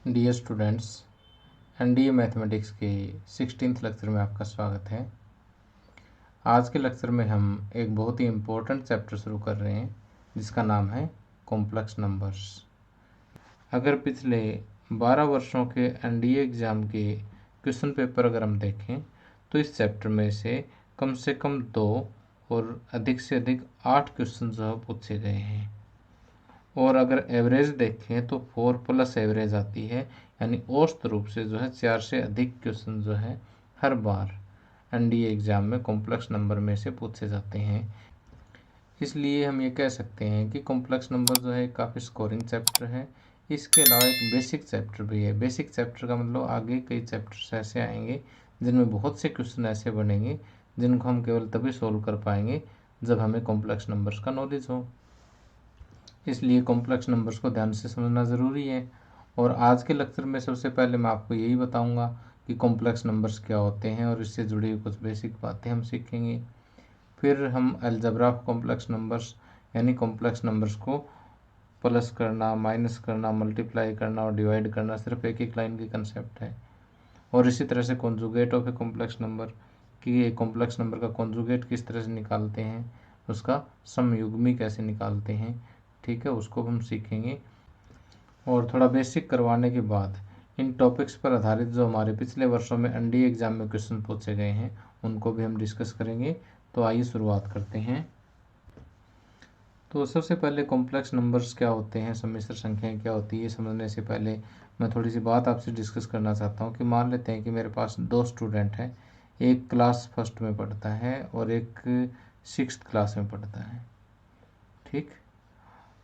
Dear students, NDA mathematics के 16th lecture में आपका स्वागत है। आज के लेक्चर में हम एक बहुत ही इम्पोर्टेंट चैप्टर शुरू कर रहे हैं जिसका नाम है कॉम्प्लेक्स नंबर्स। अगर पिछले 12 वर्षों के एनडीए एग्ज़ाम के क्वेश्चन पेपर अगर हम देखें तो इस चैप्टर में से कम 2 और अधिक से अधिक 8 क्वेश्चन जो है पूछे गए हैं। और अगर एवरेज देखें तो 4+ एवरेज आती है, यानी औसत रूप से जो है 4 से अधिक क्वेश्चन जो है हर बार एनडीए एग्ज़ाम में कॉम्प्लेक्स नंबर में से पूछे जाते हैं। इसलिए हम ये कह सकते हैं कि कॉम्प्लेक्स नंबर जो है काफ़ी स्कोरिंग चैप्टर है। इसके अलावा एक बेसिक चैप्टर भी है। बेसिक चैप्टर का मतलब आगे कई चैप्टर्स ऐसे आएंगे जिनमें बहुत से क्वेश्चन ऐसे बनेंगे जिनको हम केवल तभी सोल्व कर पाएंगे जब हमें कॉम्प्लेक्स नंबर्स का नॉलेज हो। इसलिए कॉम्प्लेक्स नंबर्स को ध्यान से समझना ज़रूरी है। और आज के लेक्चर में सबसे पहले मैं आपको यही बताऊंगा कि कॉम्प्लेक्स नंबर्स क्या होते हैं और इससे जुड़ी हुई कुछ बेसिक बातें हम सीखेंगे। फिर हम अलजेब्रा ऑफ कॉम्प्लेक्स नंबर्स यानी कॉम्प्लेक्स नंबर्स को प्लस करना, माइनस करना, मल्टीप्लाई करना और डिवाइड करना सिर्फ एक एक लाइन की कंसेप्ट है। और इसी तरह से conjugate of a complex number कि एक कॉम्प्लेक्स नंबर का कॉन्जुगेट किस तरह से निकालते हैं, उसका समयुग्मी कैसे निकालते हैं, ठीक है, उसको हम सीखेंगे। और थोड़ा बेसिक करवाने के बाद इन टॉपिक्स पर आधारित जो हमारे पिछले वर्षों में एनडीए एग्ज़ाम में क्वेश्चन पूछे गए हैं उनको भी हम डिस्कस करेंगे। तो आइए शुरुआत करते हैं। तो सबसे पहले कॉम्प्लेक्स नंबर्स क्या होते हैं, सम्मिश्र संख्याएं क्या होती है, ये समझने से पहले मैं थोड़ी सी बात आपसे डिस्कस करना चाहता हूँ कि मान लेते हैं कि मेरे पास 2 स्टूडेंट हैं, एक क्लास फर्स्ट में पढ़ता है और एक 6th क्लास में पढ़ता है, ठीक।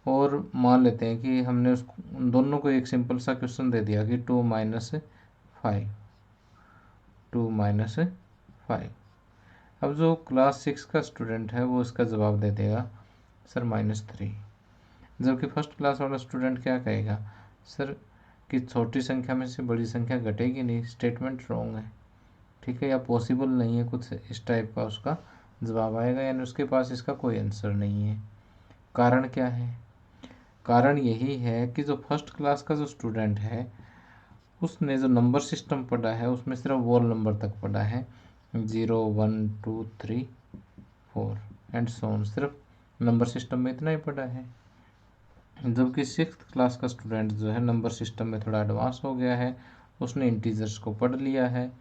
और मान लेते हैं कि हमने उन दोनों को एक सिंपल सा क्वेश्चन दे दिया कि 2 - 5। अब जो क्लास 6 का स्टूडेंट है वो इसका जवाब दे देगा सर -3, जबकि फर्स्ट क्लास वाला स्टूडेंट क्या कहेगा, सर कि छोटी संख्या में से बड़ी संख्या घटेगी नहीं, स्टेटमेंट रॉन्ग है, ठीक है, या पॉसिबल नहीं है, कुछ इस टाइप का उसका जवाब आएगा, यानी उसके पास इसका कोई आंसर नहीं है। कारण क्या है? कारण यही है कि जो फर्स्ट क्लास का जो स्टूडेंट है उसने जो नंबर सिस्टम पढ़ा है उसमें सिर्फ वोल नंबर तक पढ़ा है, 0 1 2 3 4 एंड सो ऑन, सिर्फ नंबर सिस्टम में इतना ही पढ़ा है। जबकि 6th क्लास का स्टूडेंट जो है नंबर सिस्टम में थोड़ा एडवांस हो गया है, उसने इंटीजर्स को पढ़ लिया है,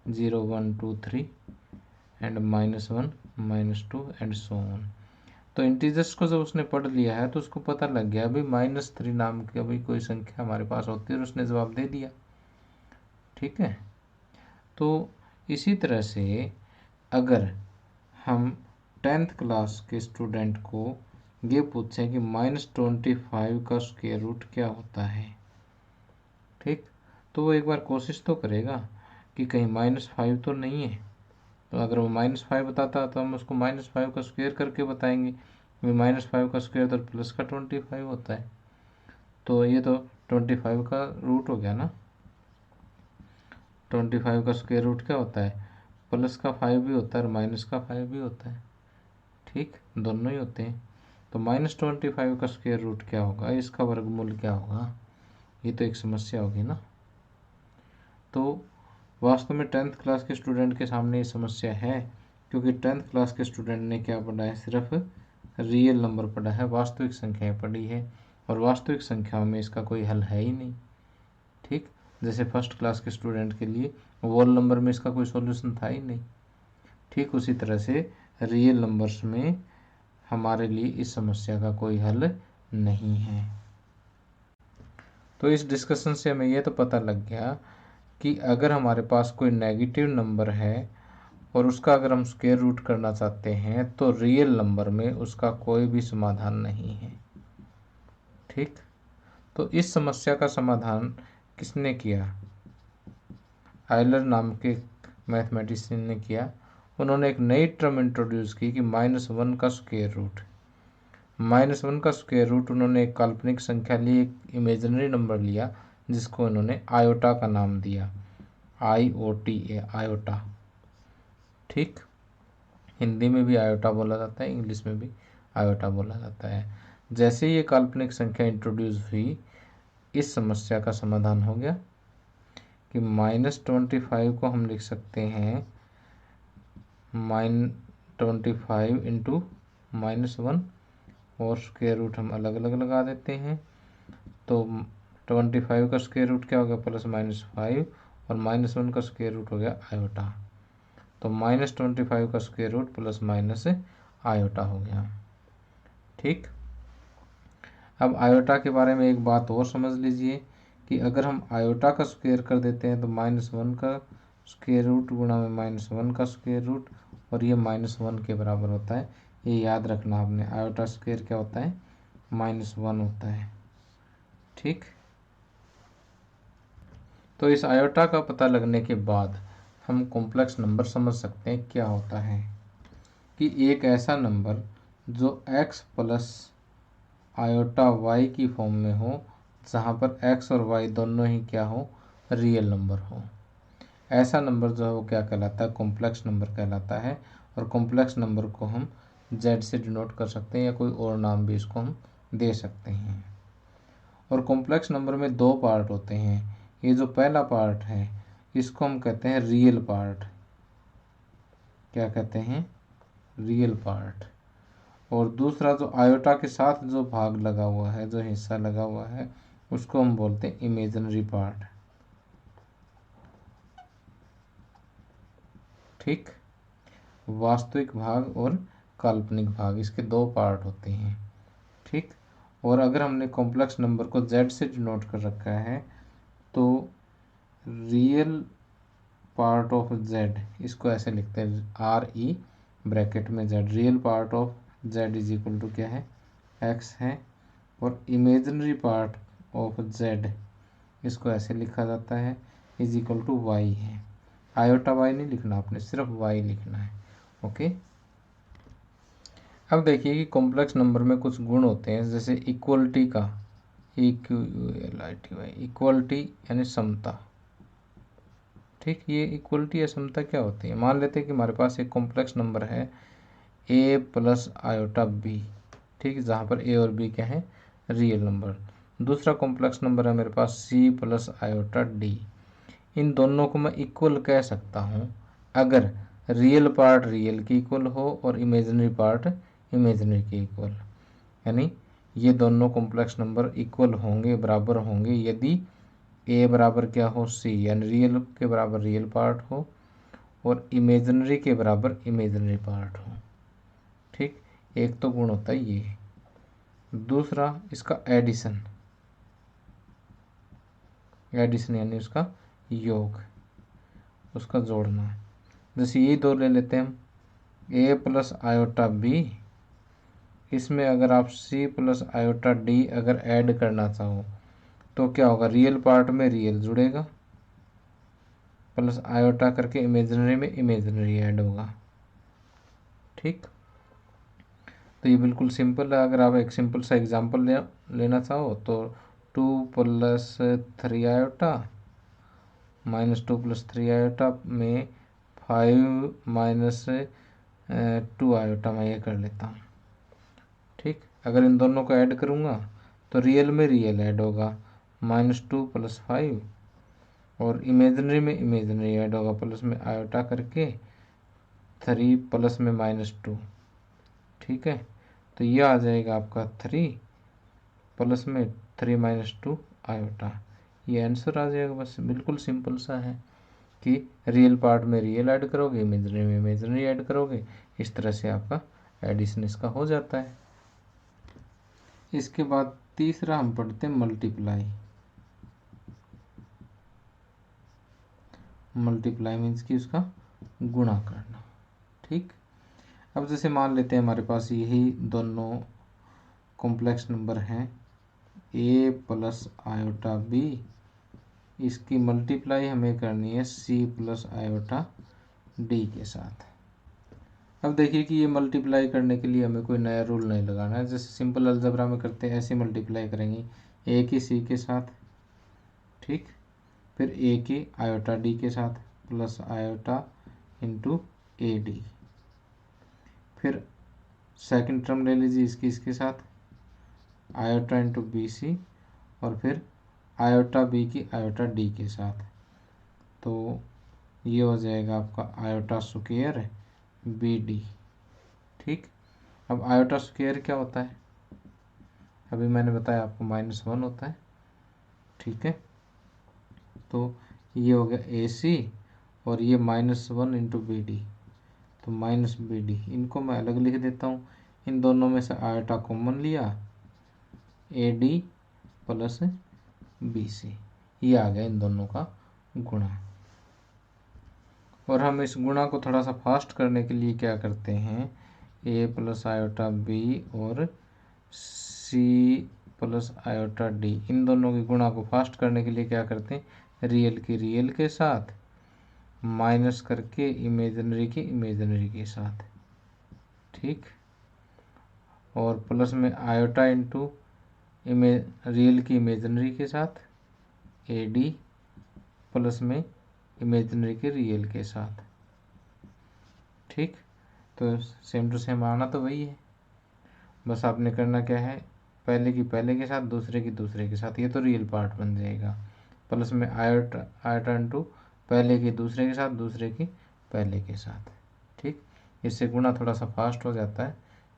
0 1 2 3 एंड -1 -2 एंड सो ऑन। तो इंटीजर्स को जब उसने पढ़ लिया है तो उसको पता लग गया अभी -3 नाम की अभी कोई संख्या हमारे पास होती है और उसने जवाब दे दिया, ठीक है। तो इसी तरह से अगर हम 10th क्लास के स्टूडेंट को ये पूछें कि -25 का स्क्वायर रूट क्या होता है, ठीक, तो वो एक बार कोशिश तो करेगा कि कहीं -5 तो नहीं है। तो अगर वो -5 बताता तो हम उसको -5 का स्क्वायर करके बताएंगे, -5 का स्क्वायर तो प्लस का 25 होता है, तो ये तो 25 का रूट हो गया ना। 25 का स्क्वायर रूट क्या होता है, प्लस का 5 भी होता है और माइनस का 5 भी होता है, ठीक, दोनों ही होते हैं। तो -25 का स्क्वायर रूट क्या होगा, इसका वर्गमूल क्या होगा, ये तो एक समस्या होगी ना। तो वास्तव में 10th क्लास के स्टूडेंट के सामने ये समस्या है, क्योंकि 10th क्लास के स्टूडेंट ने क्या पढ़ा है, सिर्फ रियल नंबर पढ़ा है, वास्तविक संख्याएं पढ़ी है, और वास्तविक संख्याओं में इसका कोई हल है ही नहीं, ठीक। जैसे फर्स्ट क्लास के स्टूडेंट के लिए वोल नंबर में इसका कोई सॉल्यूशन था ही नहीं, ठीक उसी तरह से रियल नंबर्स में हमारे लिए इस समस्या का कोई हल नहीं है। तो इस डिस्कशन से हमें यह तो पता लग गया कि अगर हमारे पास कोई नेगेटिव नंबर है और उसका अगर हम स्क्वायर रूट करना चाहते हैं तो रियल नंबर में उसका कोई भी समाधान नहीं है, ठीक। तो इस समस्या का समाधान किसने किया, आयलर नाम के मैथमेटिशियन ने किया। उन्होंने एक नई टर्म इंट्रोड्यूस की कि -1 का स्क्वायर रूट। -1 का स्क्वायर रूट उन्होंने एक काल्पनिक संख्या ली, एक इमेजिनरी नंबर लिया जिसको उन्होंने आयोटा का नाम दिया, IOTA, आयोटा, ठीक। हिंदी में भी आयोटा बोला जाता है, इंग्लिश में भी आयोटा बोला जाता है। जैसे ये काल्पनिक संख्या इंट्रोड्यूस हुई इस समस्या का समाधान हो गया कि -25 को हम लिख सकते हैं -25 इंटू -1 और स्क्वायर रूट हम अलग अलग लगा देते हैं। तो 25 का स्क्वायर रूट क्या हो गया +-5 और -1 का स्क्वायर रूट हो गया आयोटा। तो -25 का square root plus minus iota हो गया। ठीक, अब आयोटा के बारे में एक बात और समझ लीजिए कि अगर हम आयोटा का स्क्वायर कर देते हैं तो -1 का स्क्वायर रूट गुणा में -1 का स्क्वायर रूट और ये -1 के बराबर होता है। ये याद रखना आपने, आयोटा स्क्वायर क्या होता है -1 होता है। ठीक, तो इस आयोटा का पता लगने के बाद हम कॉम्प्लेक्स नंबर समझ सकते हैं क्या होता है कि एक ऐसा नंबर जो x प्लस आयोटा y की फॉर्म में हो, जहाँ पर x और y दोनों ही क्या हो, रियल नंबर हो। ऐसा नंबर जो है वो क्या कहलाता है, कॉम्प्लेक्स नंबर कहलाता है। और कॉम्प्लेक्स नंबर को हम z से डिनोट कर सकते हैं या कोई और नाम भी इसको हम दे सकते हैं। और कॉम्प्लेक्स नंबर में दो पार्ट होते हैं। ये जो पहला पार्ट है इसको हम कहते हैं रियल पार्ट। क्या कहते हैं, रियल पार्ट। और दूसरा जो आयोटा के साथ जो भाग लगा हुआ है, जो हिस्सा लगा हुआ है, उसको हम बोलते हैं इमेजिनरी पार्ट। ठीक, वास्तविक भाग और काल्पनिक भाग, इसके दो पार्ट होते हैं। ठीक, और अगर हमने कॉम्प्लेक्स नंबर को z से डिनोट कर रखा है तो रियल पार्ट ऑफ z, इसको ऐसे लिखते हैं RE ब्रैकेट में z, real part of z is equal to क्या है, x है। और इमेजिनरी पार्ट ऑफ z, इसको ऐसे लिखा जाता है इज इक्वल टू y है। आयोटा y नहीं लिखना आपने, सिर्फ y लिखना है। ओके, अब देखिए कि कॉम्प्लेक्स नंबर में कुछ गुण होते हैं, जैसे इक्वलिटी का, इक्वलिटी यानी समता। ठीक, ये इक्वलिटी या समता क्या होती है, मान लेते हैं कि हमारे पास एक कॉम्प्लेक्स नंबर है a प्लस आयोटा b। ठीक, जहाँ पर a और b क्या है, रियल नंबर। दूसरा कॉम्प्लेक्स नंबर है मेरे पास c प्लस आयोटा d। इन दोनों को मैं इक्वल कह सकता हूँ अगर रियल पार्ट रियल की इक्वल हो और इमेजिनरी पार्ट इमेजिनरी की इक्वल। यानी ये दोनों कॉम्प्लेक्स नंबर इक्वल होंगे, बराबर होंगे, यदि a बराबर क्या हो, c, यानी रियल के बराबर रियल पार्ट हो और इमेजिनरी के बराबर इमेजिनरी पार्ट हो। ठीक, एक तो गुण होता है ये। दूसरा इसका एडिशन, एडिशन यानी उसका योग, उसका जोड़ना। जैसे ये दो ले लेते हैं हम, a प्लस आयोटा b, इसमें अगर आप c प्लस आयोटा d अगर ऐड करना चाहो तो क्या होगा, रियल पार्ट में रियल जुड़ेगा प्लस आयोटा करके इमेजिनरी में इमेजिनरी ऐड होगा। ठीक, तो ये बिल्कुल सिंपल है। अगर आप एक सिंपल सा एग्जांपल लेना चाहो तो 2 प्लस 3 आयोटा -2 प्लस 3 आयोटा में 5 माइनस 2 आयोटा मैं ये कर लेता हूँ। ठीक, अगर इन दोनों को ऐड करूँगा तो रियल में रियल ऐड होगा -2 प्लस 5 और इमेजिनरी में इमेजिनरी ऐड होगा प्लस में आयोटा करके 3 प्लस में -2। ठीक है, तो ये आ जाएगा आपका 3 प्लस में 3 -2 आयोटा। ये आंसर आ जाएगा। बस बिल्कुल सिंपल सा है कि रियल पार्ट में रियल ऐड करोगे, इमेजिनरी में इमेजिनरी ऐड करोगे, इस तरह से आपका एडिशन इसका हो जाता है। इसके बाद तीसरा हम पढ़ते हैं मल्टीप्लाई। मल्टीप्लाई मीन्स कि उसका गुणा करना। ठीक, अब जैसे मान लेते हैं हमारे पास यही दोनों कॉम्प्लेक्स नंबर हैं a प्लस आयोटा b, इसकी मल्टीप्लाई हमें करनी है c प्लस आयोटा d के साथ। अब देखिए कि ये मल्टीप्लाई करने के लिए हमें कोई नया रूल नहीं लगाना है, जैसे सिंपल अलजेब्रा में करते हैं ऐसे मल्टीप्लाई करेंगे a की c के साथ। ठीक, फिर a की आयोटा d के साथ plus iota into A D. फिर सेकंड टर्म ले लीजिए इसकी इसके साथ आयोटा इंटू बी सी और फिर आयोटा बी की आयोटा डी के साथ। तो ये हो जाएगा आपका आयोटा स्क्वायर बी डी। ठीक, अब आयोटा स्क्वायर क्या होता है, अभी मैंने बताया आपको -1 होता है। ठीक है, तो ये हो गया ए सी और ये -1 इंटू बी डी, तो माइनस बी डी। इनको मैं अलग लिख देता हूँ, इन दोनों में से आयोटा कॉमन लिया, a d plus b c, ये आ गया इन दोनों का गुणा। और हम इस गुणा को थोड़ा सा फास्ट करने के लिए क्या करते हैं, ए प्लस आयोटा बी और सी प्लस आयोटा डी, इन दोनों के गुणा को फास्ट करने के लिए क्या करते हैं, रियल की रियल के साथ माइनस करके इमेजिनरी की इमेजिनरी के साथ। ठीक, और प्लस में आयोटा इंटू रियल की इमेजिनरी के साथ, ए डी प्लस में इमेजिनरी के रियल के साथ। ठीक, तो सेम टू सेम आना तो वही है, बस आपने करना क्या है, पहले की पहले के साथ दूसरे की दूसरे के साथ, ये तो रियल पार्ट बन जाएगा। प्लस में आयोटा इंटू पहले की दूसरे के साथ दूसरे की पहले के साथ। ठीक, इससे गुणा थोड़ा सा फास्ट हो जाता है।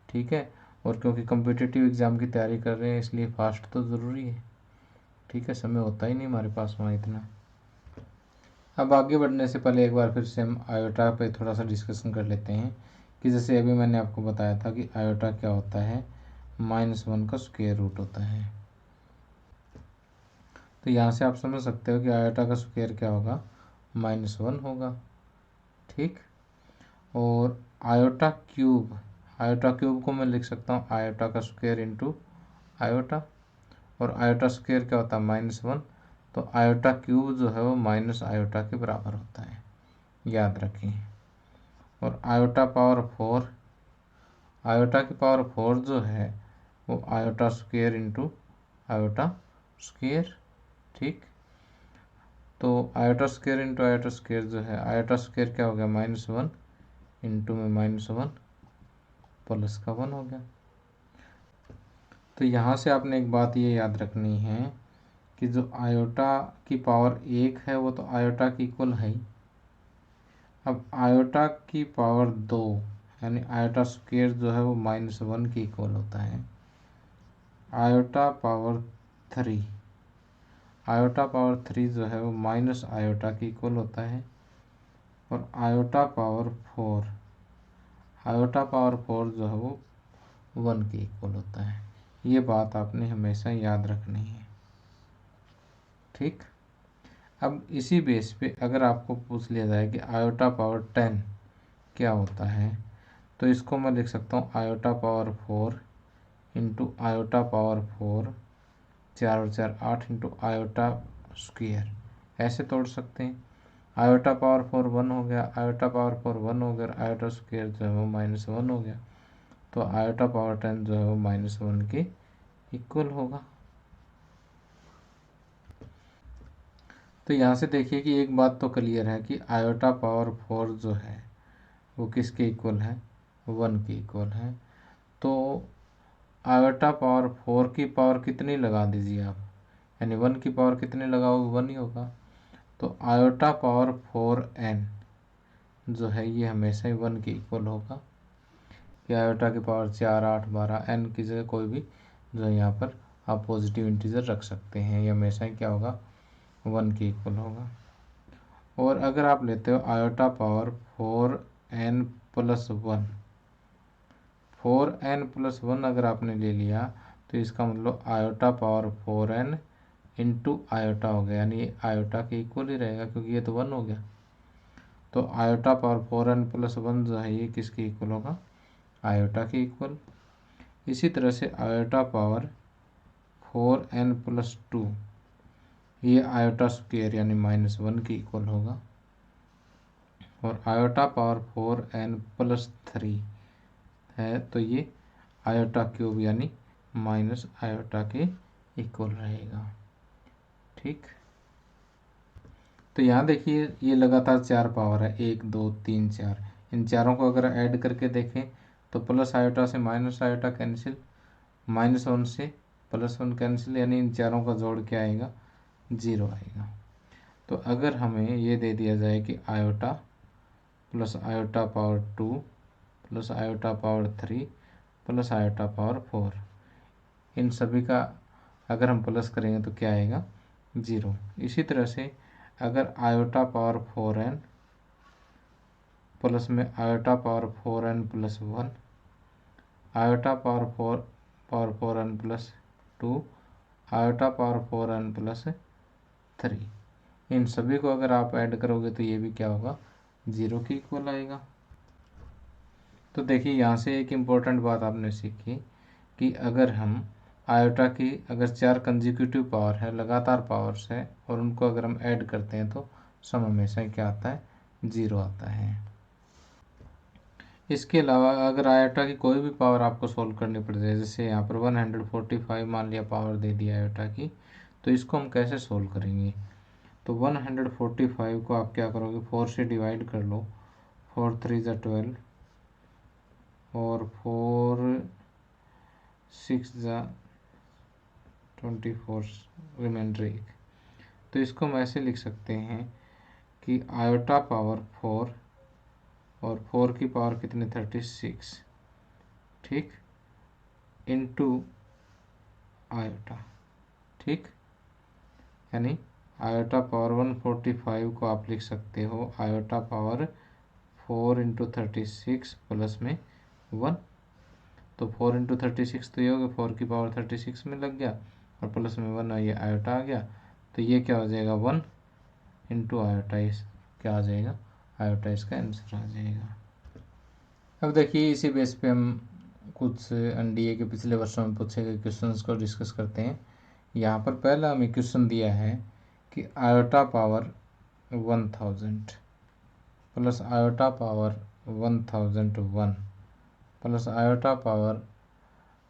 ठीक है, और क्योंकि कम्पिटिटिव एग्ज़ाम की तैयारी कर रहे हैं इसलिए फास्ट तो ज़रूरी है। ठीक है, समय होता ही नहीं हमारे पास वहाँ इतना। अब आगे बढ़ने से पहले एक बार फिर से हम आयोटा पे थोड़ा सा डिस्कशन कर लेते हैं कि जैसे अभी मैंने आपको बताया था कि आयोटा क्या होता है, -1 का स्क्वायर रूट होता है। तो यहाँ से आप समझ सकते हो कि आयोटा का स्क्वायर क्या होगा, -1 होगा। ठीक, और आयोटा क्यूब को मैं लिख सकता हूँ आयोटा का स्क्वायर इंटू आयोटा, और आयोटा स्क्वायर क्या होता है, -1, तो आयोटा क्यूब जो है वो माइनस आयोटा के बराबर होता है, याद रखें। और आयोटा पावर 4, आयोटा की पावर 4 जो है वो iota square into iota square. ठीक, तो iota square into iota square जो है, आयोटा स्क्वायर क्या हो गया, -1 इंटू में -1 प्लस का 1 हो गया। तो यहाँ से आपने एक बात ये याद रखनी है कि जो आयोटा की पावर 1 है वो तो आयोटा की इक्वल है ही। अब आयोटा की पावर 2 यानी आयोटा स्क्वायर जो है वो -1 की इक्वल होता है। आयोटा पावर 3, आयोटा पावर 3 जो है वो माइनस आयोटा की इक्वल होता है। और आयोटा पावर 4, आयोटा पावर 4 जो है वो 1 की इक्वल होता है। ये बात आपने हमेशा याद रखनी है। ठीक, अब इसी बेस पे अगर आपको पूछ लिया जाए कि आयोटा पावर 10 क्या होता है, तो इसको मैं लिख सकता हूँ iota power 4 into iota power 4, 4 और 4 8 इंटू आयोटा स्क्वायर, ऐसे तोड़ सकते हैं। आयोटा पावर 4 1 हो गया, आयोटा पावर 4 1 हो गया, आयोटा स्क्वायर जो है वो -1 हो गया, तो आयोटा पावर 10 जो है वो -1 के इक्वल होगा। तो यहाँ से देखिए कि एक बात तो क्लियर है कि आयोटा पावर 4 जो है वो किसके इक्वल है, 1 के इक्वल है। तो आयोटा पावर 4 की पावर कितनी लगा दीजिए आप, यानी 1 की पावर कितनी लगाओगे, 1 ही होगा। तो आयोटा पावर 4n जो है ये हमेशा ही 1 के इक्वल होगा, कि आयोटा की पावर 4 8 12 n की जगह कोई भी जो है यहाँ पर आप पॉजिटिव इंटीजर रख सकते हैं, ये हमेशा ही क्या होगा, 1 के इक्वल होगा। और अगर आप लेते हो iota power 4n plus 1, 4n plus 1 अगर आपने ले लिया तो इसका मतलब iota power 4n into iota हो गया, यानी ये आयोटा के इक्वल ही रहेगा क्योंकि ये तो 1 हो गया। तो आयोटा पावर 4n प्लस 1 जो है ये किसके इक्वल होगा, आयोटा के इक्वल। इसी तरह से आयोटा पावर 4n प्लस 2 ये आयोटा स्क्वायर यानी -1 के इक्वल होगा। और आयोटा पावर 4n प्लस 3 है तो ये आयोटा क्यूब यानी माइनस आयोटा के इक्वल रहेगा। ठीक, तो यहाँ देखिए ये लगातार 4 पावर है, 1 2 3 4, इन चारों को अगर ऐड करके देखें तो प्लस आयोटा से माइनस आयोटा कैंसिल, -1 से +1 कैंसिल, यानी इन चारों का जोड़ क्या आएगा, 0 आएगा। तो अगर हमें ये दे दिया जाए कि iota plus iota power 2 plus iota power 3 plus iota power 4, इन सभी का अगर हम प्लस करेंगे तो क्या आएगा? 0। इसी तरह से अगर आयोटा पावर 4n प्लस में iota power 4n plus 1, iota power 4n plus 2, iota power 4n plus 3, इन सभी को अगर आप ऐड करोगे तो ये भी क्या होगा? 0 के इक्वल आएगा। तो देखिए यहाँ से एक इम्पोर्टेंट बात आपने सीखी कि अगर हम आयोटा की अगर 4 कंजिक्यूटिव पावर है, लगातार पावर्स है, और उनको अगर हम ऐड करते हैं तो सम हमेशा क्या आता है? 0 आता है। इसके अलावा अगर आयोटा की कोई भी पावर आपको सोल्व करनी पड़ जाए, जैसे यहाँ पर 145 मान लिया पावर दे दिया आयोटा की, तो इसको हम कैसे सोल्व करेंगे? तो 145 को आप क्या करोगे? 4 से डिवाइड कर लो, 4 3 ज़ा 12 और 4 6 ज़ा 24, रिमाइंडर 1। तो इसको हम ऐसे लिख सकते हैं कि आयोटा पावर 4 और 4 की पावर कितनी? 36, ठीक, इनटू आयोटा, ठीक, यानी आयोटा पावर 145 को आप लिख सकते हो आयोटा पावर 4 इंटू 36 प्लस में 1। तो 4 इंटू 36 तो ये हो गया, 4 की पावर 36 में लग गया और प्लस में 1 ये आयोटा आ गया, तो ये क्या हो जाएगा? 1 इंटू आयोटा, इस क्या आ जाएगा? आयोटा इसका आंसर आ जाएगा। अब देखिए इसी बेस पे हम कुछ एनडीए के पिछले वर्षों में पूछे गए क्वेश्चंस को डिस्कस करते हैं। यहाँ पर पहला हमें क्वेश्चन दिया है कि iota power 1000 plus iota power 1001 plus iota power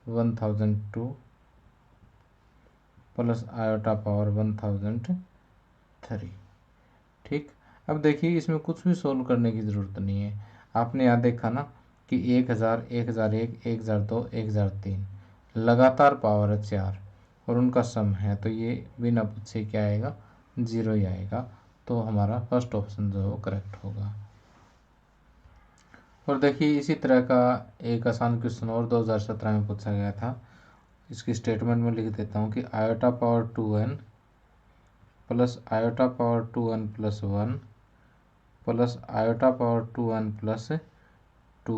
1002 plus iota power 1003, ठीक। अब देखिए इसमें कुछ भी सोल्व करने की ज़रूरत नहीं है। आपने यहाँ देखा ना कि 1000, 1001, 1002, 1003 लगातार पावर है 4 और उनका सम है, तो ये बिना पूछे क्या आएगा? 0 ही आएगा। तो हमारा फर्स्ट ऑप्शन जो है वो करेक्ट होगा। और देखिए इसी तरह का एक आसान क्वेश्चन और 2017 में पूछा गया था। इसकी स्टेटमेंट में लिख देता हूँ कि iota power 2n plus iota power 2n plus 1 plus iota power 2n plus 2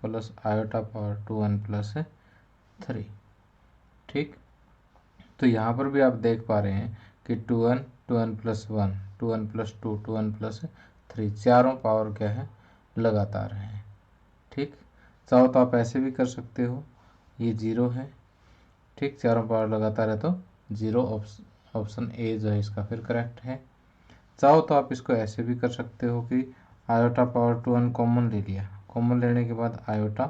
plus iota power 2n plus 3, ठीक। तो यहाँ पर भी आप देख पा रहे हैं कि 2n, 2n plus 1, 2n plus 2, 2n plus 3, चारों पावर क्या है? लगातार हैं, ठीक। चाहो तो आप ऐसे भी कर सकते हो, ये 0 है, ठीक, चारों पावर लगातार है तो 0, ऑप्शन ए जो है इसका फिर करेक्ट है। चाहो तो आप इसको ऐसे भी कर सकते हो कि आयोटा पावर 2n कॉमन ले लिया, कॉमन लेने के बाद आयोटा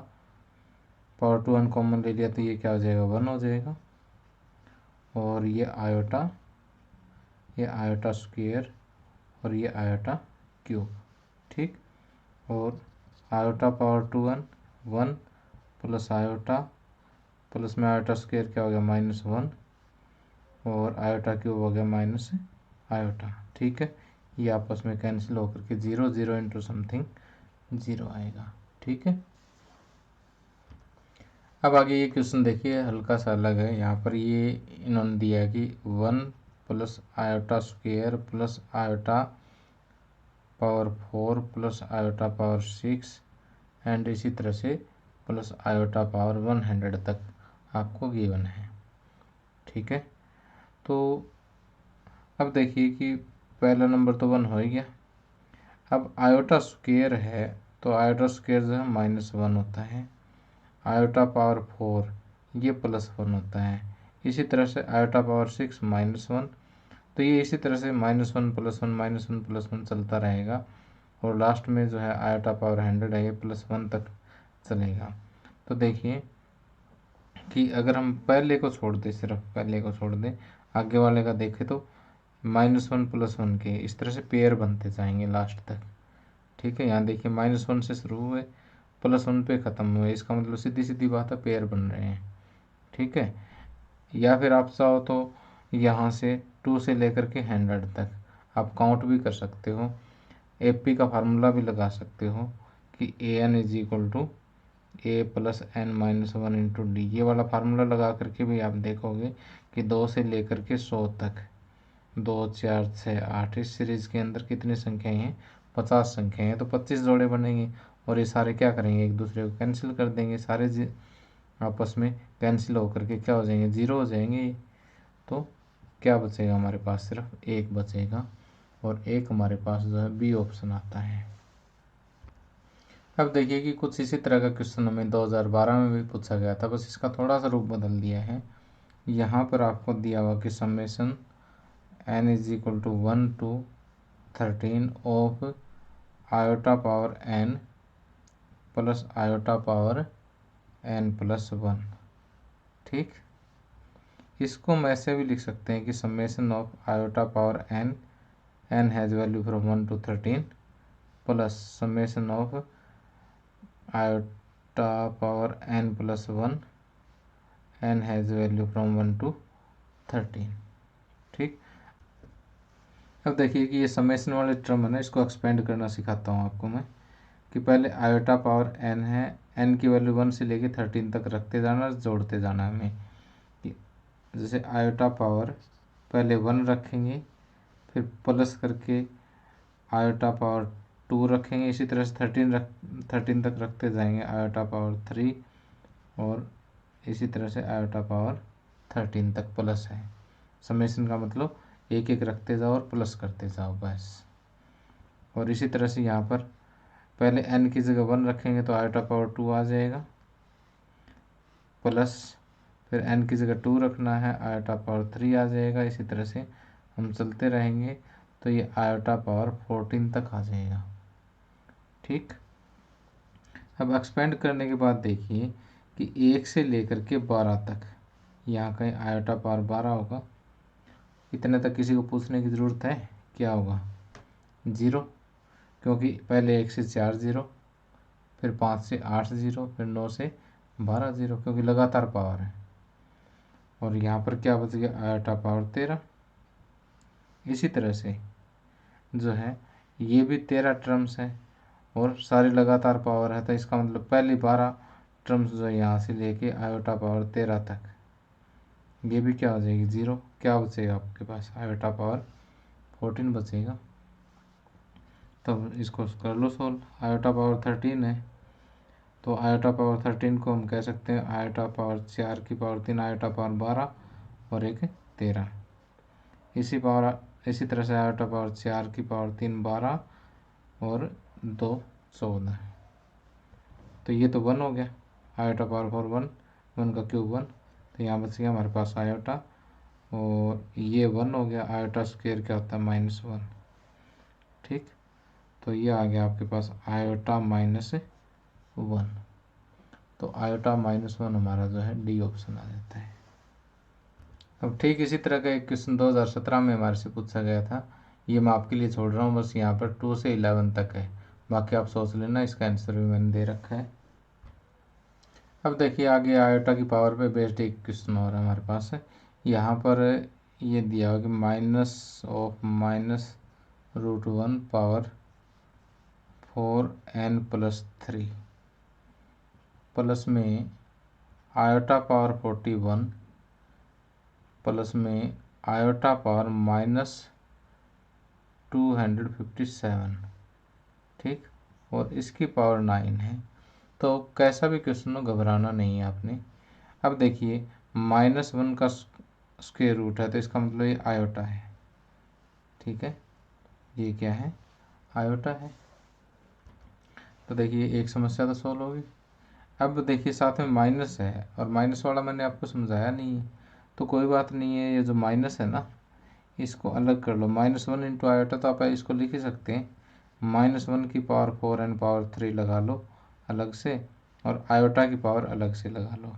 पावर 2n कॉमन ले लिया, तो ये क्या हो जाएगा? 1 हो जाएगा। और ये आयोटा स्क्वायर और ये आयोटा क्यूब, ठीक। और iota power 2n 1 plus iota plus में आयोटा स्क्वायर क्या हो गया? -1 और आयोटा क्यूब हो गया माइनस आयोटा, ठीक है। ये आपस में कैंसिल होकर के 0, 0 इंटू समथिंग 0 आएगा, ठीक है। अब आगे ये क्वेश्चन देखिए हल्का सा अलग है। यहाँ पर ये इन्होंने दिया है कि 1 plus iota square plus iota power 4 plus iota power 6 and इसी तरह से प्लस आयोटा पावर 100 तक आपको गिवन है, ठीक है। तो अब देखिए कि पहला नंबर तो 1 हो ही गया। अब आयोटा स्क्वायर है तो आयोटा स्क्वायर जो है -1 होता है, आयोटा पावर 4 ये +1 होता है, इसी तरह से आयोटा पावर 6 -1, तो ये इसी तरह से -1 +1 -1 +1 चलता रहेगा और लास्ट में जो है आयोटा पावर 100 है ये +1 तक चलेगा। तो देखिए कि अगर हम पहले को छोड़ दें, सिर्फ पहले को छोड़ दें, आगे वाले का देखें तो -1 +1 के इस तरह से पेयर बनते जाएंगे लास्ट तक, ठीक है। यहाँ देखिए -1 से शुरू हुए +1 पे ख़त्म हुए, इसका मतलब सीधी सीधी बात है पेयर बन रहे हैं, ठीक है। या फिर आप चाहो तो यहाँ से 2 से लेकर के 100 तक आप काउंट भी कर सकते हो। एपी का फार्मूला भी लगा सकते हो कि A N is equal to A plus N minus 1 into D. ये वाला फार्मूला लगा करके भी आप देखोगे कि 2 से लेकर के 100 तक 2 4 6 8 इस सीरीज के अंदर कितनी संख्याएं हैं, 50 संख्याएं हैं। तो 25 जोड़े बनेंगे और ये सारे क्या करेंगे, एक दूसरे को कैंसिल कर देंगे। सारे आपस में कैंसिल होकर के क्या हो जाएंगे, 0 हो जाएंगे। तो क्या बचेगा हमारे पास, सिर्फ 1 बचेगा और 1 हमारे पास जो है बी ऑप्शन आता है। अब देखिए कि कुछ इसी तरह का क्वेश्चन हमें 2012 में भी पूछा गया था, बस इसका थोड़ा सा रूप बदल दिया है। यहाँ पर आपको दिया हुआ कि summation n is equal to 1 to 13 of iota power n plus iota power n plus 1। ठीक, इसको हम ऐसे भी लिख सकते हैं कि summation of iota power n has value from 1 to 13 plus summation of iota power n plus 1 n has value from 1 to 13। ठीक, अब देखिए कि ये समेशन वाले टर्म है ना, इसको एक्सपेंड करना सिखाता हूँ आपको मैं। कि पहले आयोटा पावर n है, n की वैल्यू 1 से लेके 13 तक रखते जाना, जोड़ते जाना हमें। जैसे आयोटा पावर पहले 1 रखेंगे, फिर प्लस करके आयोटा पावर 2 रखेंगे, इसी तरह से 13 तक रखते जाएंगे आयोटा पावर 3, और इसी तरह से आयोटा पावर 13 तक प्लस है। समेशन का मतलब एक एक रखते जाओ और प्लस करते जाओ बस। और इसी तरह से यहाँ पर पहले n की जगह 1 रखेंगे तो आयोटा पावर 2 आ जाएगा, प्लस फिर n की जगह 2 रखना है, आयोटा पावर 3 आ जाएगा। इसी तरह से हम चलते रहेंगे तो ये आयोटा पावर 14 तक आ जाएगा। ठीक, अब एक्सपेंड करने के बाद देखिए कि 1 से लेकर के 12 तक यहाँ कहीं आयोटा पावर 12 होगा। इतने तक किसी को पूछने की ज़रूरत है, क्या होगा, 0, क्योंकि पहले 1 से 4 0, फिर 5 से 8 0, फिर 9 से 12 0, क्योंकि लगातार पावर है। और यहाँ पर क्या बच गया, आयोटा पावर 13। इसी तरह से जो है ये भी 13 टर्म्स है और सारी लगातार पावर है, तो इसका मतलब पहली 12 टर्म्स जो है यहाँ से लेके आयोटा पावर 13 तक ये भी क्या हो जाएगी, 0। क्या बचेगा आपके पास, आयोटा पावर 14 बचेगा। तब इसको कर लो सोल्व। आयोटा पावर 13 है तो आयोटा पावर 13 को हम कह सकते हैं आयोटा पावर 4 की पावर 3, आयोटा पावर 12 और एक 13। इसी तरह से आयोटा पावर 4 की पावर 3 12 और 2 14। तो ये तो 1 हो गया, आयोटा पावर 4 1, 1 का क्यूब 1, तो यहाँ बच गया हमारे पास आयोटा, और ये 1 हो गया। आयोटा स्क्वायर क्या होता है, -1। ठीक, तो ये आ गया आपके पास आयोटा -1। तो आयोटा -1 हमारा जो है डी ऑप्शन आ जाता है। अब ठीक इसी तरह का एक क्वेश्चन 2017 में हमारे से पूछा गया था, ये मैं आपके लिए छोड़ रहा हूँ, बस यहाँ पर 2 से 11 तक है, बाकी आप सोच लेना, इसका आंसर भी मैंने दे रखा है। अब देखिए आगे आयोटा की पावर पे बेस्ड एक क्वेश्चन और है हमारे पास है। यहाँ पर ये दिया हुआ कि -√1 पावर 4n+3 प्लस में आयोटा पावर 41 प्लस में आयोटा पावर -257। ठीक, और इसकी पावर 9 है। तो कैसा भी क्वेश्चन हो, घबराना नहीं है आपने। अब देखिए -1 का स्क्वायर रूट है तो इसका मतलब ये आयोटा है। ठीक है, ये क्या है, आयोटा है। तो देखिए एक समस्या तो सॉल्व होगी। अब देखिए साथ में माइनस है, और माइनस वाला मैंने आपको समझाया नहीं है, तो कोई बात नहीं है। ये जो माइनस है ना, इसको अलग कर लो। -1 इंटू आयोटा, तो आप इसको लिख ही सकते हैं -1 की पावर 4n पावर 3 लगा लो अलग से, और आयोटा की पावर अलग से लगा लो।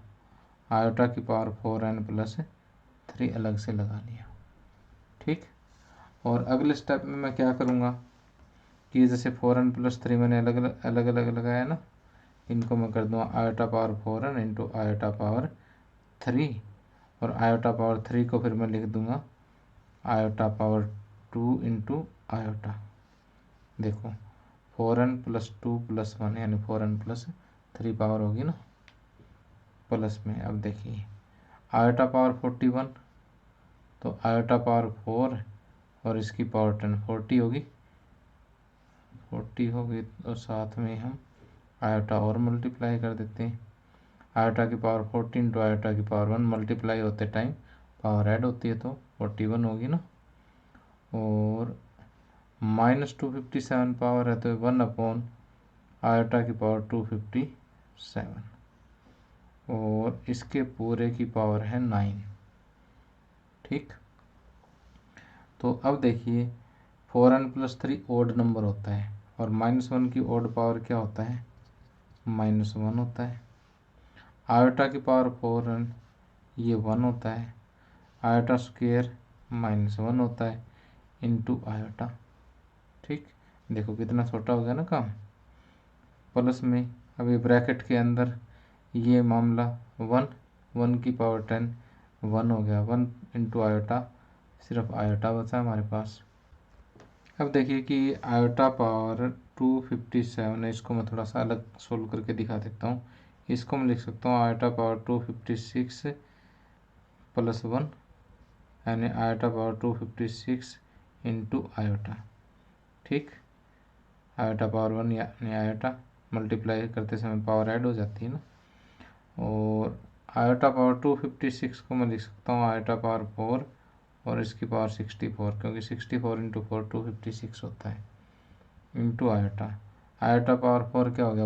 आयोटा की पावर 4n+3 अलग से लगा लिया। ठीक, और अगले स्टेप में मैं क्या करूँगा कि जैसे 4n+3 मैंने अलग अलग लगाया ना, इनको मैं कर दूँगा iota power 4n into iota power 3, और आयोटा पावर 3 को फिर मैं लिख दूँगा आयोटा पावर 2 इंटू आयोटा। देखो 4n प्लस 2 प्लस 1 यानी 4n प्लस 3 पावर होगी ना प्लस में। अब देखिए आयोटा पावर 41, तो आयोटा पावर 4 और इसकी पावर 10 40 होगी, 40 होगी। तो साथ में हम आयोटा और मल्टीप्लाई कर देते हैं। आयोटा की पावर 40 इंटू आयोटा की पावर 1 मल्टीप्लाई होते टाइम पावर ऐड होती है तो 41 होगी ना। और -257 पावर है तो 1 अपॉन आयोटा की पावर 257 और इसके पूरे की पावर है 9। ठीक, तो अब देखिए 4n प्लस 3 ओड नंबर होता है और -1 की ओड पावर क्या होता है, -1 होता है। आयोटा की पावर 4n ये 1 होता है, आयोटा स्क्वेयर -1 होता है इंटू आयोटा। ठीक, देखो कितना छोटा हो गया ना काम। प्लस में अभी ब्रैकेट के अंदर ये मामला 1 की पावर 10 1 हो गया, 1 इंटू आयोटा, सिर्फ आयोटा बचा हमारे पास। अब देखिए कि आयोटा पावर 257 है, इसको मैं थोड़ा सा अलग सोल्व करके दिखा देता हूँ। इसको मैं लिख सकता हूँ आयोटा पावर 256 प्लस 1 यानी आयोटा पावर 256 इंटू आयोटा। ठीक, आयोटा पावर 1 यानी आयोटा मल्टीप्लाई करते समय पावर ऐड हो जाती है ना। और आयोटा पावर 256 को मैं लिख सकता हूँ आयोटा पावर 4 और इसकी पावर 64, क्योंकि 64 इंटू 4 256 होता है इंटू आयोटा। आयोटा पावर 4 क्या हो गया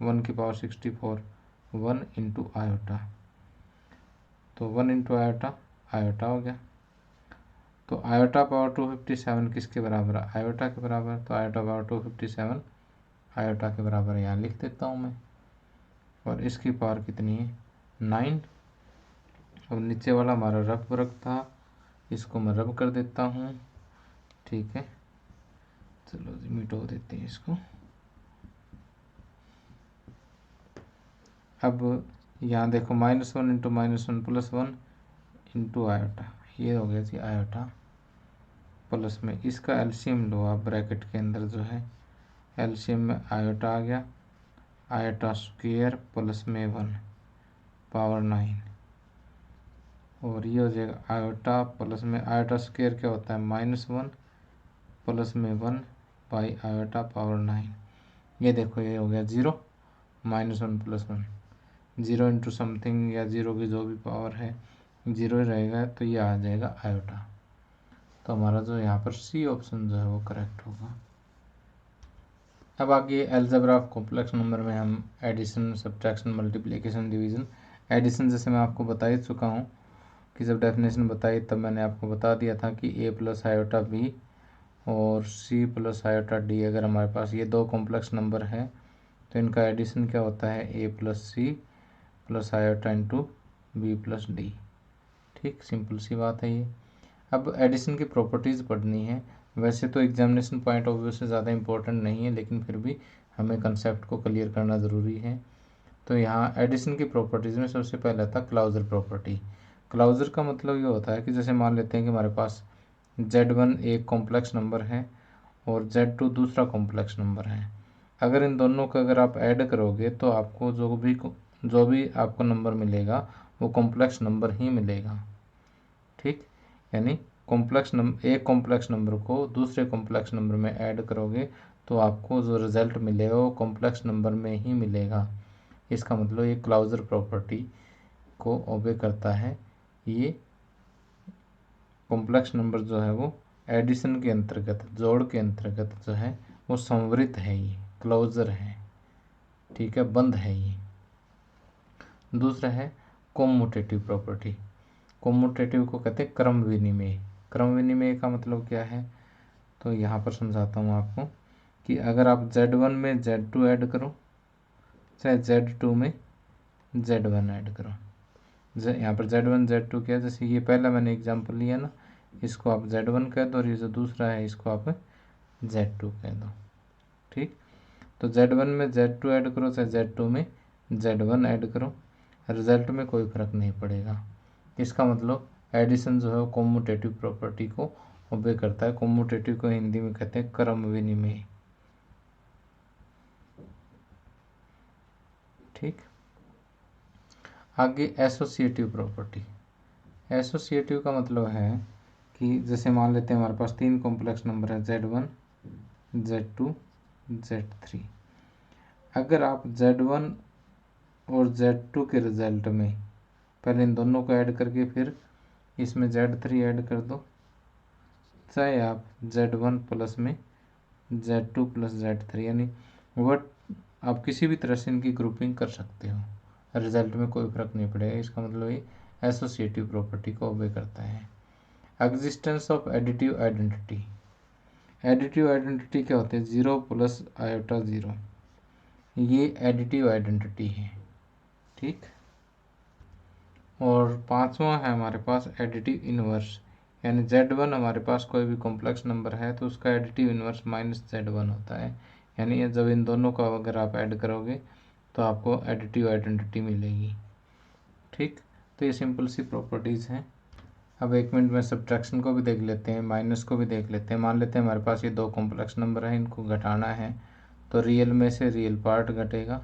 1 की पावर 64 1 इंटू आयोटा, तो 1 इंटू आयोटा आयोटा हो गया। तो आयोटा पावर 257 किसके बराबर है, आयोटा के बराबर, तो आयोटा पावर 257 आयोटा के बराबर यहाँ लिख देता हूँ मैं। और इसकी पावर कितनी है 9। अब नीचे वाला हमारा रफ वर्क था, इसको मैं रब कर देता हूँ। ठीक है, चलो जी मिटो देते हैं इसको। अब यहाँ देखो -1 इंटू -1 प्लस 1 इंटू आयोटा, ये हो गया जी आयोटा। प्लस में इसका एलसीएम लो आप, ब्रैकेट के अंदर जो है एलसीएम में आयोटा आ गया, आयोटा स्क्वेयर प्लस में 1 पावर 9 और ये हो जाएगा आयोटा प्लस में आयोटा स्क्वेयर क्या होता है -1 प्लस में 1 बाई आयोटा पावर 9। ये देखो ये हो गया 0 -1 प्लस 1, 0 इंटू समथिंग या 0 की जो भी पावर है 0 ही रहेगा, तो ये आ जाएगा आयोटा। तो हमारा जो यहाँ पर सी ऑप्शन जो है वो करेक्ट होगा। अब आगे अलजेब्रा ऑफ कॉम्प्लेक्स नंबर में हम addition, subtraction, multiplication, division. Addition जैसे मैं आपको बता ही चुका हूँ कि जब डेफिनेशन बताई तब मैंने आपको बता दिया था कि a प्लस आयोटा बी और c प्लस आयोटा डी, अगर हमारे पास ये दो कॉम्प्लेक्स नंबर हैं तो इनका एडिशन क्या होता है a plus c plus iota into b plus d. ठीक, सिंपल सी बात है ये। अब एडिशन की प्रॉपर्टीज़ पढ़नी है। वैसे तो एग्जामिनेशन पॉइंट ऑफ व्यू से ज़्यादा इंपॉर्टेंट नहीं है, लेकिन फिर भी हमें कंसेप्ट को क्लियर करना ज़रूरी है। तो यहाँ एडिशन की प्रॉपर्टीज़ में सबसे पहले था क्लाउजर प्रॉपर्टी। क्लाउजर का मतलब ये होता है कि जैसे मान लेते हैं कि हमारे पास Z1 एक कॉम्प्लेक्स नंबर है और Z2 दूसरा कॉम्प्लेक्स नंबर है। अगर इन दोनों को अगर आप ऐड करोगे तो आपको जो भी आपको नंबर मिलेगा वो कॉम्प्लेक्स नंबर ही मिलेगा। ठीक, यानी एक कॉम्प्लेक्स नंबर को दूसरे कॉम्प्लेक्स नंबर में ऐड करोगे तो आपको जो रिज़ल्ट मिलेगा वो कॉम्प्लेक्स नंबर में ही मिलेगा। इसका मतलब ये क्लाउजर प्रॉपर्टी को ओबे करता है। ये कॉम्प्लेक्स नंबर जो है वो एडिशन के अंतर्गत, जोड़ के अंतर्गत जो है वो संवृत है, ये क्लोजर है। ठीक है, बंद है ये। दूसरा है कोमुटेटिव प्रॉपर्टी। कोमुटेटिव को कहते हैं क्रम विनिमय। क्रम विनिमय का मतलब क्या है, तो यहाँ पर समझाता हूँ आपको कि अगर आप Z1 में Z2 ऐड करो, चाहे Z2 में Z1 ऐड करो, यहाँ पर Z1 Z2 क्या है, जैसे ये पहला मैंने एग्जांपल लिया ना, इसको आप Z1 कह दो और ये जो दूसरा है इसको आप Z2 कह दो। ठीक, तो Z1 में Z2 ऐड करो चाहे Z2 में Z1 ऐड करो, रिजल्ट में कोई फ़र्क नहीं पड़ेगा। इसका मतलब एडिशन जो है वो कॉम्यूटेटिव प्रॉपर्टी को ओबे करता है। कॉम्यूटेटिव को हिंदी में कहते हैं क्रम विनिमय। ठीक, आगे एसोसिएटिव प्रॉपर्टी। एसोसिएटिव का मतलब है कि जैसे मान लेते हैं हमारे पास 3 कॉम्प्लेक्स नंबर है Z1, Z2, Z3। अगर आप Z1 और Z2 के रिजल्ट में पहले इन दोनों को ऐड करके फिर इसमें Z3 ऐड कर दो, चाहे आप Z1 प्लस में Z2 प्लस Z3, यानी वट आप किसी भी तरह से इनकी ग्रुपिंग कर सकते हो, रिजल्ट में कोई फर्क नहीं पड़ेगा। इसका मतलब ये एसोसिएटिव प्रॉपर्टी को ओबे करता है। Existence of additive identity. Additive identity क्या होते हैं? 0 प्लस आयोटा 0, ये एडिटिव आइडेंटिटी है। ठीक, और पांचवा है हमारे पास एडिटिव इनवर्स, यानी Z1 हमारे पास कोई भी कॉम्प्लेक्स नंबर है तो उसका एडिटिव इनवर्स -Z1 होता है, यानी जब इन दोनों का अगर आप ऐड करोगे तो आपको एडिटिव आइडेंटिटी मिलेगी। ठीक, तो ये सिंपल सी प्रॉपर्टीज़ हैं। अब 1 मिनट में सब्ट्रैक्शन को भी देख लेते हैं, माइनस को भी देख लेते हैं। मान लेते हैं हमारे पास ये 2 कॉम्प्लेक्स नंबर हैं, इनको घटाना है तो रियल में से रियल पार्ट घटेगा,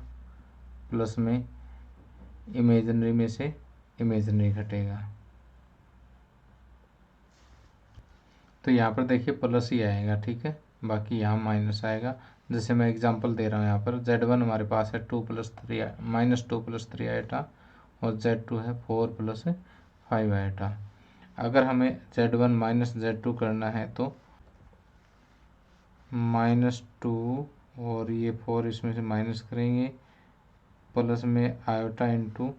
प्लस में इमेजिनरी में से इमेजिनरी घटेगा। तो यहाँ पर देखिए प्लस ही आएगा, ठीक है, बाकी यहाँ माइनस आएगा। जैसे मैं एग्जांपल दे रहा हूँ, यहाँ पर Z1 हमारे पास है -2 + 3 आइटा और Z2 है 4 + 5 आइटा। अगर हमें Z1 - Z2 करना है तो -2 और ये 4 इसमें से माइनस करेंगे, प्लस में आयोटा इंटू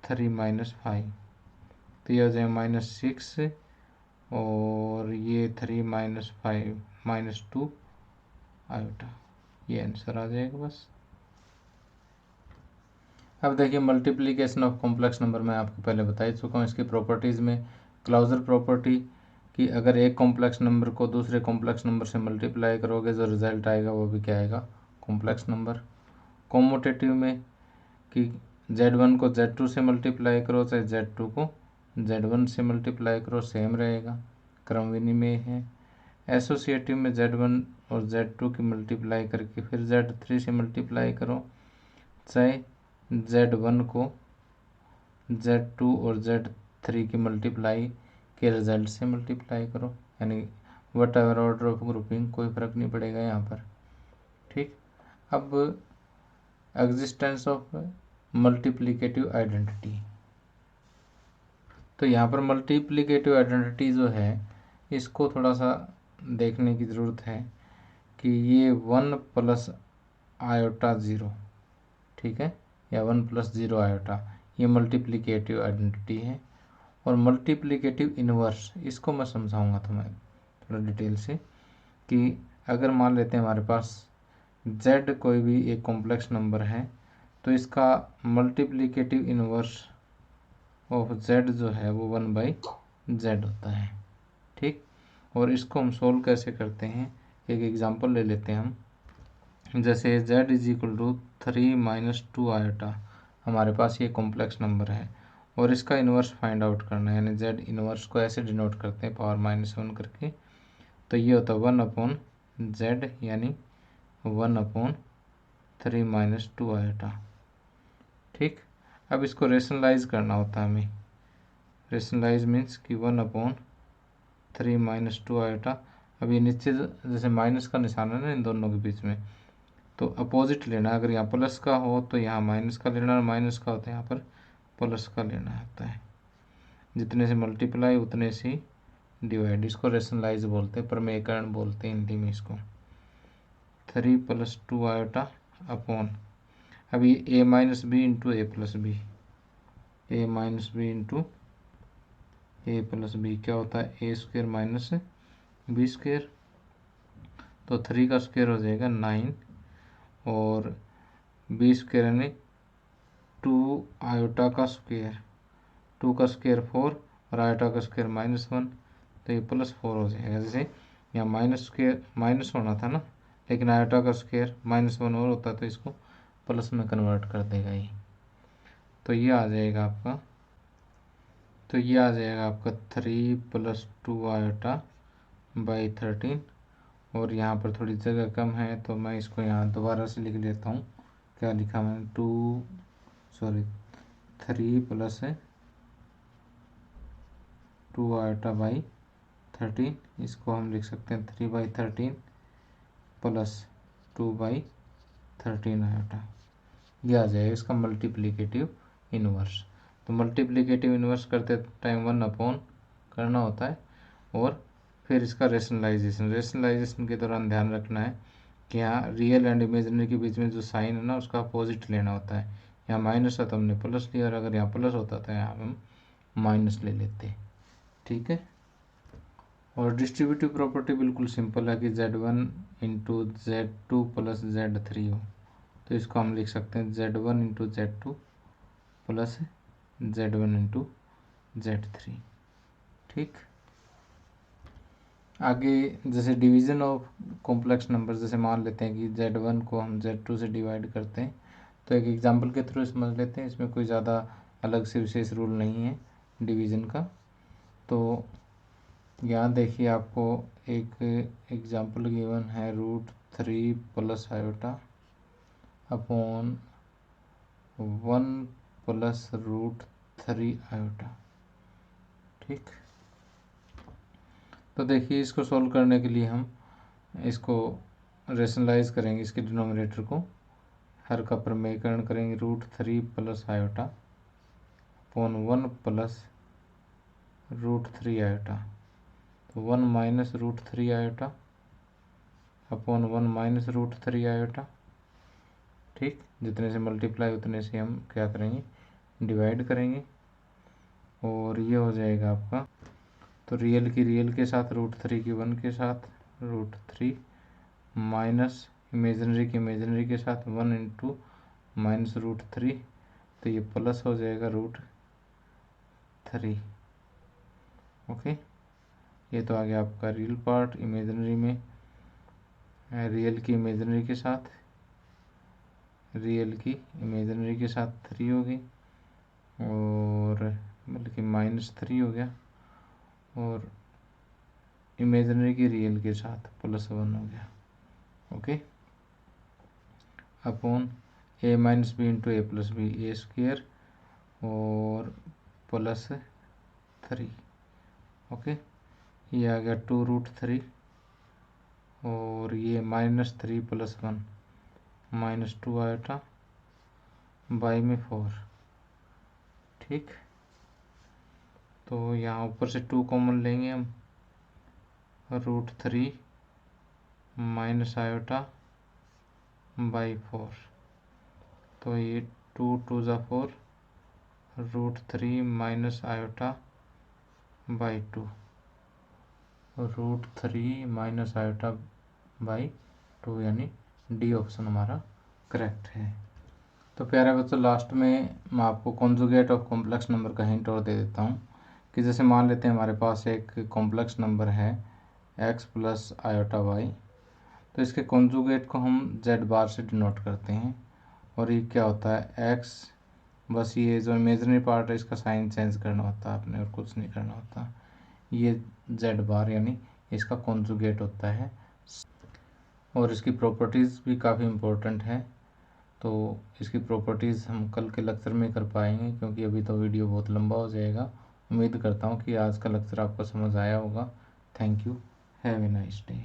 3 - 5, तो ये हो जाएगा -6 और ये 3 - 5 -2 आयोटा, ये आंसर आ जाएगा बस। अब देखिए मल्टीप्लिकेशन ऑफ कॉम्प्लेक्स नंबर मैं आपको पहले बता ही चुका हूँ। इसकी प्रॉपर्टीज़ में क्लाउजर प्रॉपर्टी कि अगर एक कॉम्प्लेक्स नंबर को दूसरे कॉम्प्लेक्स नंबर से मल्टीप्लाई करोगे जो रिजल्ट आएगा वो भी क्या आएगा? Complex number. कॉम्यूटेटिव में कि Z1 को Z2 से मल्टीप्लाई करो चाहे Z2 को Z1 से मल्टीप्लाई करो, सेम रहेगा, क्रम विनिमय है। एसोसिएटिव में Z1 और Z2 की मल्टीप्लाई करके फिर Z3 से मल्टीप्लाई करो, चाहे Z1 को Z2 और Z3 की मल्टीप्लाई के रिजल्ट से मल्टीप्लाई करो, यानी what ever order of grouping, कोई फर्क नहीं पड़ेगा यहाँ पर। ठीक, अब एग्जिस्टेंस ऑफ मल्टीप्लिकेटिव आइडेंटिटी। तो यहाँ पर मल्टीप्लिकेटिव आइडेंटिटी जो है इसको थोड़ा सा देखने की ज़रूरत है कि ये 1 + आयोटा 0, ठीक है, या 1 + 0 आयोटा, ये मल्टीप्लिकेटिव आइडेंटिटी है। और मल्टीप्लिकेटिव इनवर्स, इसको मैं समझाऊंगा तुम्हें थोड़ा डिटेल से कि अगर मान लेते हैं हमारे पास Z कोई भी एक कॉम्प्लेक्स नंबर है तो इसका मल्टीप्लिकेटिव इनवर्स ऑफ Z जो है वो 1/Z होता है। ठीक, और इसको हम सोल्व कैसे करते हैं, एक एग्जांपल ले लेते हैं हम। जैसे Z = 3 - 2 आयोटा हमारे पास ये कॉम्प्लेक्स नंबर है और इसका इन्वर्स फाइंड आउट करना है, यानी Z इन्वर्स को ऐसे डिनोट करते हैं पावर -1 करके, तो ये होता है 1/Z, यानी 1/3 - 2 आयोटा। ठीक, अब इसको रेशनलाइज करना होता है हमें। रेशनलाइज मीन्स कि 1/3 - 2 आयोटा। अब ये नीचे जैसे माइनस का निशान है ना इन दोनों के बीच में, तो अपोजिट लेना है। अगर यहाँ प्लस का हो तो यहाँ माइनस का लेना, और माइनस का होता है यहाँ पर प्लस का लेना होता है। जितने से मल्टीप्लाई उतने से डिवाइड, इसको रेशनलाइज बोलते हैं, प्रमेयकरण बोलते हैं हिंदी में इसको। 3 + 2 आयोटा अपॉन, अभी A - B × A + B, A - B × A + B क्या होता है? A² - B², तो 3 का स्क्वायर हो जाएगा 9 और B² यानी 2 आयोटा का स्क्वायर, 2 का स्क्वायर 4 और आयोटा का स्क्वायर -1, तो ये +4 हो जाएगा। जैसे यहाँ माइनस होना था ना, लेकिन आयोटा का स्क्वायर -1 और होता तो इसको प्लस में कन्वर्ट कर देगा ये, तो ये आ जाएगा आपका तो ये आ जाएगा आपका 3 + 2 आयोटा बाई 13। और यहाँ पर थोड़ी जगह कम है तो मैं इसको यहाँ दोबारा से लिख लेता हूँ। क्या लिखा मैंने, 3 + 2 आयोटा बाई 13। इसको हम लिख सकते हैं 3/13 + 2/13 आयोटा। ये आ जाएगा इसका मल्टीप्लिकेटिव इन्वर्स। तो मल्टीप्लिकेटिव इन्वर्स करते टाइम 1 करना होता है। और फिर इसका रेशनलाइजेशन के दौरान ध्यान रखना है कि यहाँ रियल एंड इमेजिनरी के बीच में जो साइन है ना उसका अपोजिट लेना होता है। यहाँ माइनस है तो हमने प्लस लिया, और अगर यहाँ प्लस होता तो यहाँ हम माइनस ले लेते। ठीक है। और डिस्ट्रीब्यूटिव प्रॉपर्टी बिल्कुल सिंपल है कि Z1 × Z2 + Z3 हो, तो इसको हम लिख सकते हैं Z1 × Z2 + Z1 × Z3। ठीक। आगे जैसे डिवीज़न ऑफ कॉम्प्लेक्स नंबर, जैसे मान लेते हैं कि Z1 को हम Z2 से डिवाइड करते हैं, तो एक एग्जांपल के थ्रू समझ लेते हैं। इसमें कोई ज़्यादा अलग से विशेष रूल नहीं है डिवीज़न का। तो यहाँ देखिए आपको एक एग्जांपल गिवन है √3 + आयोटा अपॉन 1 + √3 आयोटा। ठीक। तो देखिए इसको सॉल्व करने के लिए हम इसको रेशनलाइज करेंगे, इसके डिनोमिनेटर को हर का प्रमेयकरण करेंगे। √3 + आयोटा अपॉन 1 + √3 आयोटा। तो 1 - √3 आयोटा अपॉन 1 - √3 आयोटा। ठीक। जितने से मल्टीप्लाई उतने से हम क्या करेंगे, डिवाइड करेंगे। और ये हो जाएगा आपका, तो रियल की रियल के साथ, √3 की 1 के साथ, √3 माइनस इमेजिनरी की इमेजिनरी के साथ 1 × -√3, तो ये प्लस हो जाएगा √3। ओके। ये तो आ गया आपका रियल पार्ट। इमेजिनरी में रियल की इमेजिनरी के साथ, रियल की इमेजिनरी के साथ 3 होगी, और बल्कि -3 हो गया, और इमेजिनरी की रियल के साथ +1 हो गया। Okay. Upon a - b × a + b a² और +3। ओके। ये आ गया 2√3, और ये -3 + 1 -2 आयोटा बाई में 4। ठीक। तो यहाँ ऊपर से 2 कॉमन लेंगे हम, √3 माइनस आयोटा बाई 4। तो ये 2 × 2 = 4, √3 minus iota by 2, √3 minus iota by 2, यानी डी ऑप्शन हमारा करेक्ट है। तो प्यारे बच्चों, लास्ट में मैं आपको कॉन्जुगेट ऑफ कॉम्प्लेक्स नंबर का हिंट और दे देता हूँ कि जैसे मान लेते हैं हमारे पास एक कॉम्प्लेक्स नंबर है x + आयोटा y, तो इसके कॉन्जुगेट को हम z बार से डिनोट करते हैं। और ये क्या होता है, x, बस ये जो इमेजिनरी पार्ट है इसका साइन चेंज करना होता है आपने, और कुछ नहीं करना होता। ये z बार यानी इसका कॉन्जुगेट होता है। और इसकी प्रॉपर्टीज़ भी काफ़ी इम्पोर्टेंट है, तो इसकी प्रॉपर्टीज़ हम कल के लेक्चर में कर पाएंगे, क्योंकि अभी तो वीडियो बहुत लंबा हो जाएगा। उम्मीद करता हूँ कि आज का लेक्चर आपको समझ आया होगा। Thank you. Have a nice day.